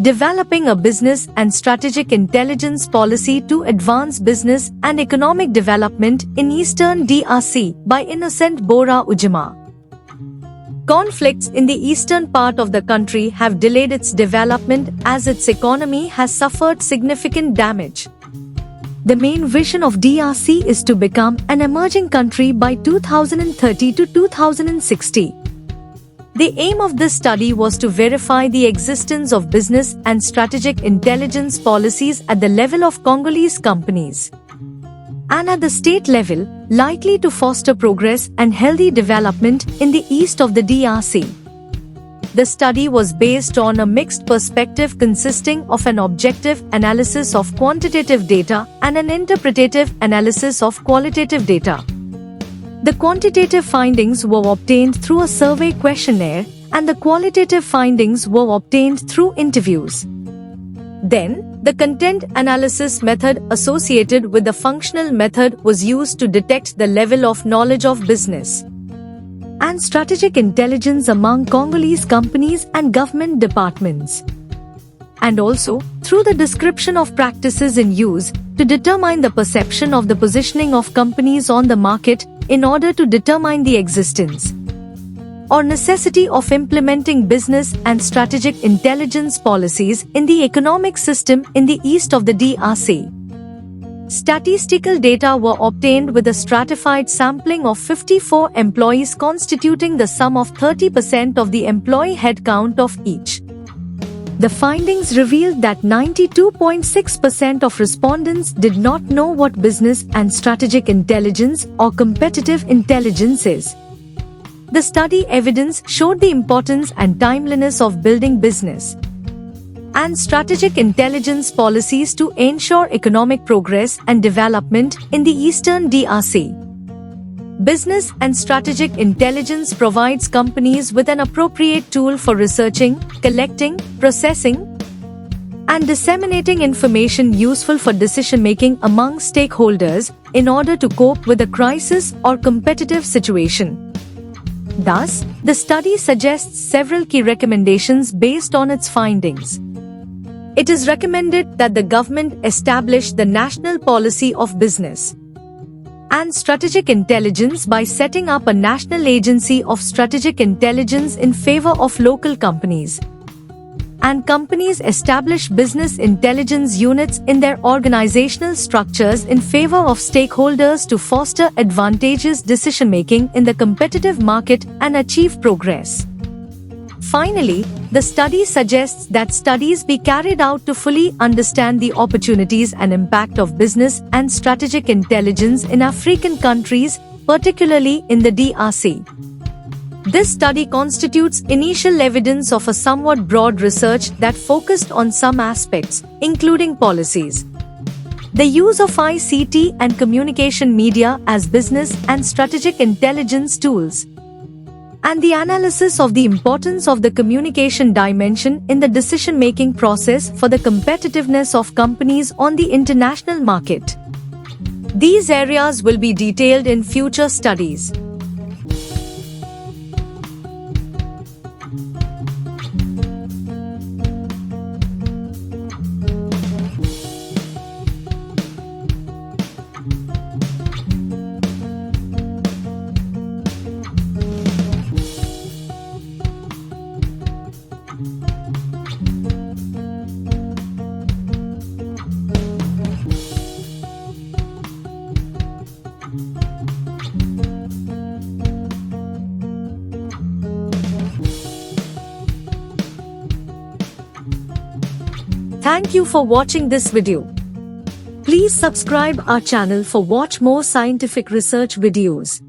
Developing a Business and Strategic Intelligence Policy to Advance Business and Economic Development in Eastern DRC by Innocent Bora Ujima. Conflicts in the eastern part of the country have delayed its development as its economy has suffered significant damage. The main vision of DRC is to become an emerging country by 2030 to 2060. The aim of this study was to verify the existence of business and strategic intelligence policies at the level of Congolese companies and at the state level, likely to foster progress and healthy development in the east of the DRC. The study was based on a mixed perspective consisting of an objective analysis of quantitative data and an interpretative analysis of qualitative data. The quantitative findings were obtained through a survey questionnaire, and the qualitative findings were obtained through interviews. Then, the content analysis method associated with the functional method was used to detect the level of knowledge of business and strategic intelligence among Congolese companies and government departments, and also through the description of practices in use to determine the perception of the positioning of companies on the market in order to determine the existence or necessity of implementing business and strategic intelligence policies in the economic system in the east of the DRC. Statistical data were obtained with a stratified sampling of 54 employees constituting the sum of 30% of the employee headcount of each. The findings revealed that 92.6% of respondents did not know what business and strategic intelligence or competitive intelligence is. The study evidence showed the importance and timeliness of building business and strategic intelligence policies to ensure economic progress and development in the eastern DRC. Business and strategic intelligence provides companies with an appropriate tool for researching, collecting, processing, and disseminating information useful for decision-making among stakeholders in order to cope with a crisis or competitive situation. Thus, the study suggests several key recommendations based on its findings. It is recommended that the government establish the national policy of business and strategic intelligence by setting up a national agency of strategic intelligence in favor of local companies, and companies establish business intelligence units in their organizational structures in favor of stakeholders to foster advantageous decision-making in the competitive market and achieve progress. Finally, the study suggests that studies be carried out to fully understand the opportunities and impact of business and strategic intelligence in African countries, particularly in the DRC. This study constitutes initial evidence of a somewhat broad research that focused on some aspects, including policies, the use of ICT and communication media as business and strategic intelligence tools, and the analysis of the importance of the communication dimension in the decision-making process for the competitiveness of companies on the international market. These areas will be detailed in future studies. Thank you for watching this video. Please subscribe our channel for watch more scientific research videos.